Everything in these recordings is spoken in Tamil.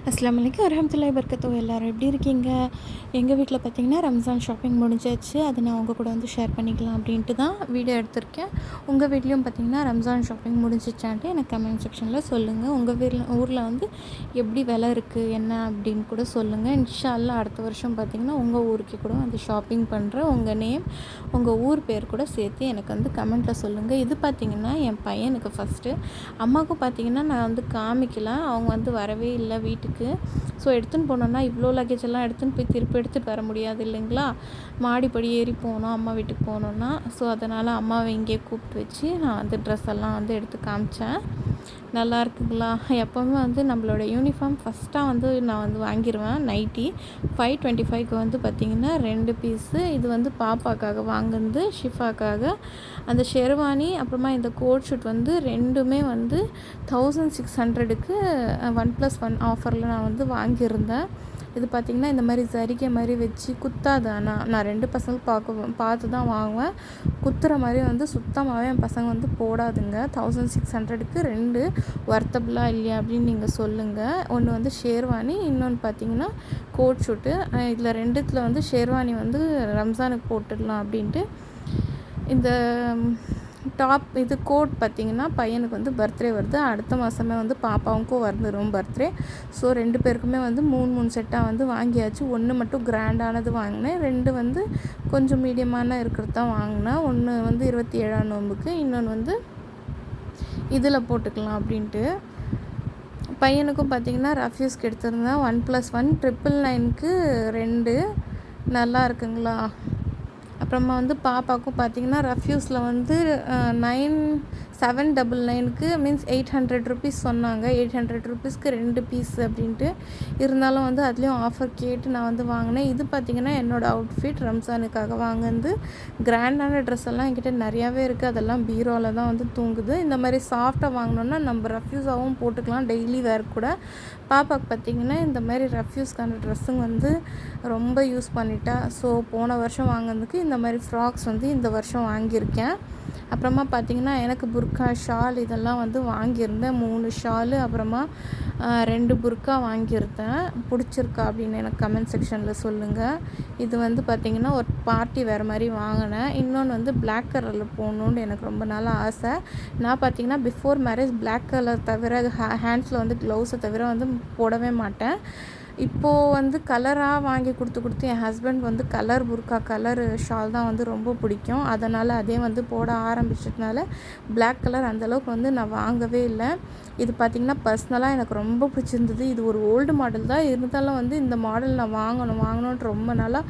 அஸ்ஸலாமு அலைக்கும் வரஹ்மத்துல்லாஹி வபரகாத்துஹு. எல்லோரும் எப்படி இருக்கீங்க? எங்கள் வீட்டில் பார்த்திங்கன்னா ரம்ஜான் ஷாப்பிங் முடிஞ்சாச்சு. அதை நான் உங்கள் கூட வந்து ஷேர் பண்ணிக்கலாம் அப்படின்ட்டு தான் வீடியோ எடுத்திருக்கேன். உங்கள் வீட்லேயும் பார்த்திங்கன்னா ரம்ஜான் ஷாப்பிங் முடிஞ்சிச்சான்ட்டு எனக்கு கமெண்ட் செக்ஷனில் சொல்லுங்கள். உங்கள் ஊரில் வந்து எப்படி விலை இருக்குது என்ன அப்படின்னு கூட சொல்லுங்கள். இன்ஷா அல்லாஹ் அடுத்த வருஷம் பார்த்திங்கன்னா உங்கள் ஊருக்கு கூட வந்து ஷாப்பிங் பண்ணுற உங்கள் நேம் உங்கள் ஊர் பேர் கூட சேர்த்து எனக்கு வந்து கமெண்ட்டில் சொல்லுங்கள். இது பார்த்திங்கன்னா என் பையனுக்கு ஃபஸ்ட்டு. அம்மாவுக்கும் பார்த்திங்கன்னா நான் வந்து காமிக்கல, அவங்க வந்து வரவே இல்லை வீட்டுக்கு. ஸோ எடுத்துன்னு போனோன்னா இவ்வளோ லக்கேஜ் எல்லாம் எடுத்துன்னு போய் திருப்பி எடுத்துகிட்டு வர முடியாது இல்லைங்களா? மாடிப்படி ஏறி போகணும் அம்மா வீட்டுக்கு போகணுன்னா. ஸோ அதனால் அம்மாவை இங்கேயே கூப்பிட்டு வச்சு நான் வந்து ட்ரெஸ் எல்லாம் வந்து எடுத்து காமிச்சேன். நல்லா இருக்குங்களா? எப்போவுமே வந்து நம்மளோட யூனிஃபார்ம் ஃபஸ்ட்டாக வந்து நான் வந்து வாங்கிடுவேன். நைட்டி 525க்கு வந்து பார்த்திங்கன்னா 2 பீஸு. இது வந்து பாப்பாக்காக வாங்குனது, ஷிஃபாக்காக. அந்த ஷெர்வானி அப்புறமா இந்த கோட் ஷூட் வந்து ரெண்டுமே வந்து 1600க்கு 1+1 ஆஃபரில் நான் வந்து வாங்கியிருந்தேன். இது பார்த்திங்கன்னா இந்த மாதிரி ஜரிகை மாதிரி வச்சு குத்தாது. நான் 2 பசங்க பார்த்து தான் வாங்குவேன். குத்துற மாதிரி வந்து சுத்தமாகவே என் பசங்க வந்து போடாதுங்க. 1600க்கு 2 வர்த்தபிளாக இல்லையா அப்படின்னு நீங்கள் சொல்லுங்கள். ஒன்று வந்து ஷேர்வானி, இன்னொன்று பார்த்திங்கன்னா கோட் ஷூட்டு. இதில் ரெண்டுத்தில் வந்து ஷேர்வானி வந்து ரம்ஜானுக்கு போட்டுடலாம் அப்படின்ட்டு. இந்த டாப் இது கோட் பார்த்திங்கன்னா பையனுக்கு வந்து பர்த்டே வருது. அடுத்த மாதமே வந்து பாப்பாவுக்கும் வந்துடும் பர்த்டே. ஸோ 2 பேருக்குமே வந்து 3 செட்டாக வந்து வாங்கியாச்சு. ஒன்று மட்டும் கிராண்டானது வாங்கினேன், 2 வந்து கொஞ்சம் மீடியமான இருக்கிறது தான் வாங்கினேன். ஒன்று வந்து 27ஆம் நோன்புக்கு, இன்னொன்று வந்து இதில் போட்டுக்கலாம் அப்படின்ட்டு. பையனுக்கும் பார்த்திங்கன்னா ரஃப்யூஸ்க்கு எடுத்திருந்தேன் 1+1 999க்கு 2. நல்லா இருக்குங்களா? அப்புறமா வந்து பாப்பாவுக்கும் பார்த்திங்கன்னா ரஃப்யூஸில் வந்து 799க்கு மீன்ஸ் 800 ருபீஸ் சொன்னாங்க. 800 ருபீஸ்க்கு 2 பீஸ் அப்படின்ட்டு. இருந்தாலும் வந்து அதுலேயும் ஆஃபர் கேட்டு நான் வந்து வாங்கினேன். இது பார்த்திங்கன்னா என்னோடய அவுட்ஃபிட் ரம்ஜானுக்காக வாங்கினது. கிராண்டான ட்ரெஸ் எல்லாம் என்கிட்ட நிறையாவே இருக்குது. அதெல்லாம் பீரோவில் தான் வந்து தூங்குது. இந்த மாதிரி சாஃப்டாக வாங்கினோன்னா நம்ம ரஃப்யூஸாகவும் போட்டுக்கலாம், டெய்லி வேர் கூட. பாப்பாவுக்கு பார்த்திங்கன்னா இந்த மாதிரி ரஃப்யூஸ்க்கான ட்ரெஸ்ஸுங்க வந்து ரொம்ப யூஸ் பண்ணிட்டா. ஸோ போன வருஷம் வாங்கினதுக்கு இந்த மாதிரி ஃப்ராக்ஸ் வந்து இந்த வருஷம் வாங்கியிருக்கேன். அப்புறமா பார்த்திங்கன்னா எனக்கு புர்கா, ஷால் இதெல்லாம் வந்து வாங்கியிருந்தேன். 3 ஷாலு அப்புறமா 2 புர்கா வாங்கியிருந்தேன். பிடிச்சிருக்கா அப்படின்னு எனக்கு கமெண்ட் செக்ஷனில் சொல்லுங்கள். இது வந்து பார்த்திங்கன்னா ஒரு பார்ட்டி வேறு மாதிரி வாங்கினேன். இன்னொன்று வந்து பிளாக் கலரில் போகணுன்னு எனக்கு ரொம்ப நாளாக ஆசை. நான் பார்த்திங்கன்னா பிஃபோர் மேரேஜ் பிளாக் கலர் தவிர ஹேண்ட்ஸில் வந்து க்ளவுஸை தவிர வந்து போடவே மாட்டேன். இப்போது வந்து கலராக வாங்கி கொடுத்து என் ஹஸ்பண்ட் வந்து கலர் புர்கா, கலர் ஷால் தான் வந்து ரொம்ப பிடிக்கும். அதனால் அதே வந்து போட ஆரம்பிச்சதுனால பிளாக் கலர் அந்தளவுக்கு வந்து நான் வாங்கவே இல்லை. இது பார்த்திங்கன்னா பர்சனலாக எனக்கு ரொம்ப பிடிச்சிருந்தது. இது ஒரு ஓல்டு மாடல் தான், இருந்தாலும் வந்து இந்த மாடல் நான் வாங்கணுன்ட்டு ரொம்ப நாளாக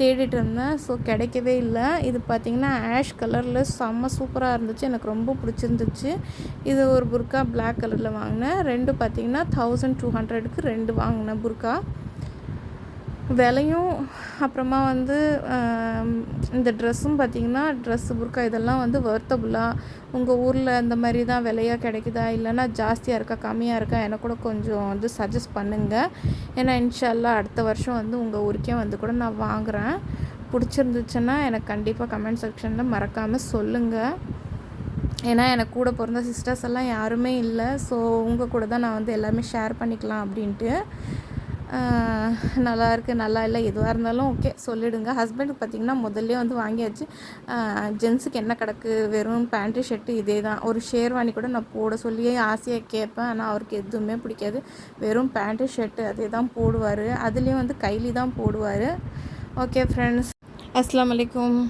தேடிட்டு இருந்தேன். ஸோ கிடைக்கவே இல்லை. இது பார்த்திங்கன்னா ஆஷ் கலரில் செம்ம சூப்பராக இருந்துச்சு, எனக்கு ரொம்ப பிடிச்சிருந்துச்சு. இது ஒரு புர்கா பிளாக் கலரில் வாங்கினேன். 2 பார்த்திங்கன்னா 1200க்கு 2 வாங்கினேன் புர்கா. விலையும் அப்புறமா வந்து இந்த ட்ரெஸ்ஸும் பார்த்திங்கன்னா ட்ரெஸ்ஸு புர்கா இதெல்லாம் வந்து வர்த்தபுளாக உங்கள் ஊரில் இந்த மாதிரி தான் விலையாக கிடைக்குதா, இல்லைன்னா ஜாஸ்தியாக இருக்கா கம்மியாக இருக்கா எனக்கு கூட கொஞ்சம் வந்து சஜஸ்ட் பண்ணுங்கள். ஏன்னா இன்ஷா அல்லாஹ் அடுத்த வருஷம் வந்து உங்கள் ஊருக்கே வந்து கூட நான் வாங்குகிறேன். பிடிச்சிருந்துச்சுன்னா எனக்கு கண்டிப்பாக கமெண்ட் செக்ஷனில் மறக்காமல் சொல்லுங்கள். ஏன்னா எனக்கு கூட பிறந்த சிஸ்டர்ஸ் எல்லாம் யாருமே இல்லை. ஸோ உங்கள் கூட தான் நான் வந்து எல்லாமே ஷேர் பண்ணிக்கலாம் அப்படின்ட்டு. நல்லா இருக்குது நல்லா இல்லை எதுவாக இருந்தாலும் ஓகே சொல்லிவிடுங்க. ஹஸ்பண்டுக்கு பார்த்திங்கன்னா முதல்ல வந்து வாங்கியாச்சு. ஜென்ஸுக்கு என்ன கிடக்கு, வெறும் பேண்ட்டு ஷர்ட்டு இதே தான். ஒரு ஷேர்வானி கூட நான் போட சொல்லியே ஆசையாக கேட்பேன், ஆனால் அவருக்கு எதுவுமே பிடிக்காது. வெறும் பேண்ட்டு ஷர்ட்டு அதே தான் போடுவார். அதுலேயும் வந்து கைலி தான் போடுவார். ஓகே ஃப்ரெண்ட்ஸ், அஸ்ஸலாமு அலைக்கும்.